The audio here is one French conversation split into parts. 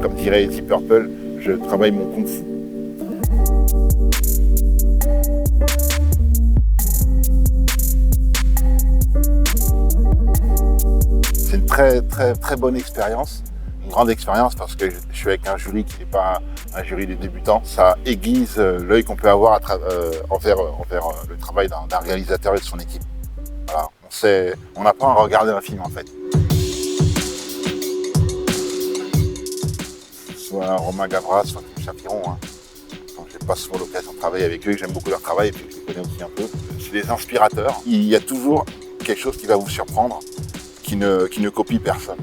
Comme dirait Deep Purple, je travaille mon kung fu. C'est une très bonne expérience, une grande expérience parce que je suis avec un jury qui n'est pas un jury de débutants. Ça aiguise l'œil qu'on peut avoir envers le travail d'un réalisateur et de son équipe. Voilà. On apprend à regarder un film en fait. Soit Romain Gavras, soit Philippe Chapiron. Je n'ai pas souvent l'occasion de travailler avec eux, j'aime beaucoup leur travail et puis je les connais aussi un peu. C'est des inspirateurs. Il y a toujours quelque chose qui va vous surprendre, qui ne copie personne.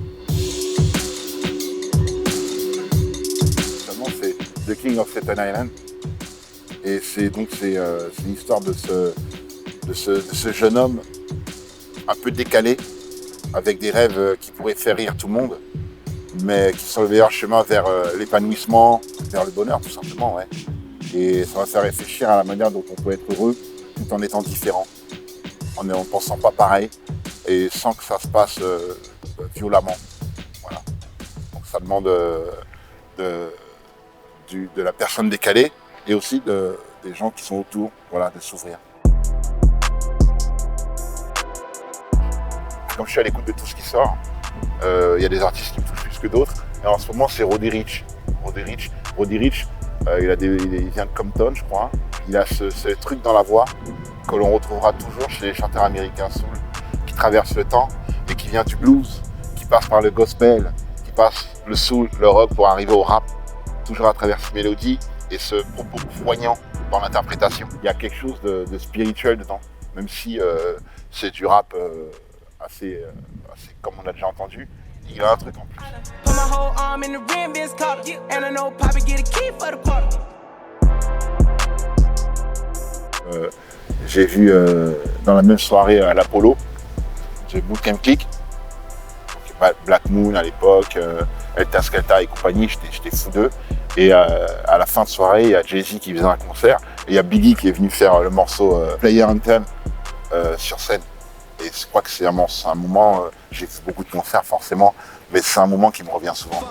Seulement c'est The King of Staten Island et c'est l'histoire de ce jeune homme un peu décalé, avec des rêves qui pourraient faire rire tout le monde, mais qui sont le meilleur chemin vers l'épanouissement, vers le bonheur tout simplement. Ouais. Et ça va faire réfléchir à la manière dont on peut être heureux tout en étant différent, en ne pensant pas pareil et sans que ça se passe violemment. Voilà. Donc ça demande de la personne décalée et aussi des gens qui sont autour, voilà, de s'ouvrir. Comme je suis à l'écoute de tout ce qui sort, il y a des artistes qui me touchent plus que d'autres. Et en ce moment, c'est Roddy Ricch. Roddy Ricch, il vient de Compton, je crois. Il a ce truc dans la voix que l'on retrouvera toujours chez les chanteurs américains soul, qui traverse le temps et qui vient du blues, qui passe par le gospel, qui passe le soul, le rock pour arriver au rap, toujours à travers ces mélodies et ce propos poignant dans l'interprétation. Il y a quelque chose de spirituel dedans, même si c'est du rap assez comme on a déjà entendu, il y a un truc en plus. J'ai vu dans la même soirée à l'Apollo, The Bootcamp Click, Black Moon à l'époque, Helter Skelter et compagnie, j'étais fou d'eux. Et à la fin de soirée, il y a Jay-Z qui faisait un concert, et il y a Biggie qui est venu faire le morceau Player Anthem sur scène. Et je crois que c'est un moment, j'ai fait beaucoup de concerts forcément, mais c'est un moment qui me revient souvent.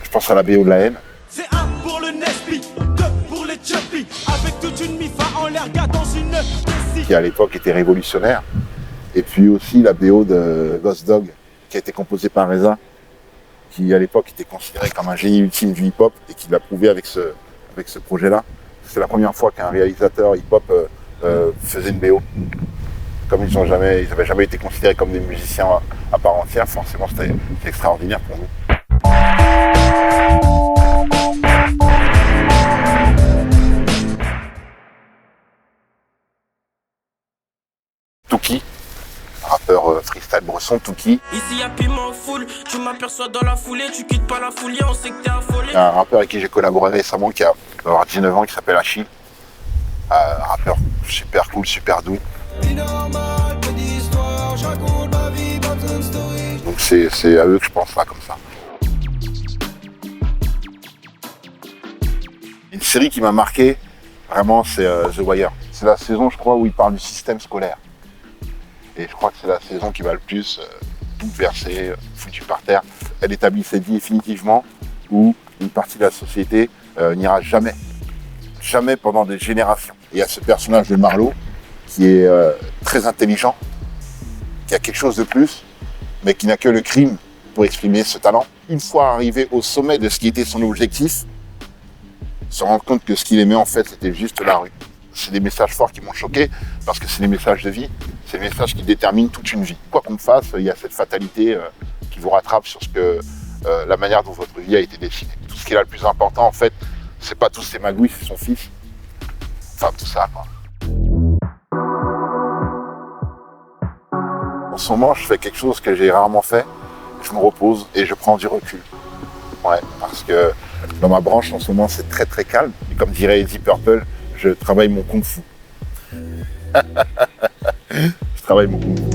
Je pense à la BO de la haine. C'est un pour le Nesby, deux pour les Chuppy, avec toute une mifa en l'air, gars dans une Nessie. Qui à l'époque était révolutionnaire. Et puis aussi la BO de Ghost Dog, qui a été composée par Reza, qui à l'époque était considéré comme un génie ultime du hip-hop et qui l'a prouvé avec ce projet-là. C'est la première fois qu'un réalisateur hip-hop faisait une BO. Comme ils n'avaient jamais été considérés comme des musiciens à part entière, forcément c'était extraordinaire pour nous. Touki, rappeur freestyle bresson, Touki. Ici y'a piment full, tu m'aperçois dans la foulée, tu quittes pas la foulée, on sait que t'es affolé. Il y a un rappeur avec qui j'ai collaboré récemment qui doit avoir 19 ans, qui s'appelle Achille. Un rappeur super cool, super doux. Donc c'est à eux que je pense là, comme ça. Une série qui m'a marqué, vraiment, c'est The Wire. C'est la saison, je crois, où il parle du système scolaire. Et je crois que c'est la saison qui va le plus bouleverser, foutu par terre. Elle établissait définitivement où une partie de la société n'ira jamais pendant des générations. Et il y a ce personnage de Marlowe qui est très intelligent, qui a quelque chose de plus, mais qui n'a que le crime pour exprimer ce talent. Une fois arrivé au sommet de ce qui était son objectif, se rendre compte que ce qu'il aimait en fait c'était juste la rue. C'est des messages forts qui m'ont choqué parce que c'est des messages de vie, c'est des messages qui déterminent toute une vie. Quoi qu'on fasse, il y a cette fatalité qui vous rattrape sur la manière dont votre vie a été dessinée. Tout ce qui est là le plus important en fait, c'est pas tous ces magouilles, c'est son fils. Enfin tout ça quoi. En ce moment, je fais quelque chose que j'ai rarement fait. Je me repose et je prends du recul. Ouais, parce que dans ma branche, en ce moment, c'est très très calme. Et comme dirait Deep Purple, je travaille mon kung fu. Je travaille mon kung fu.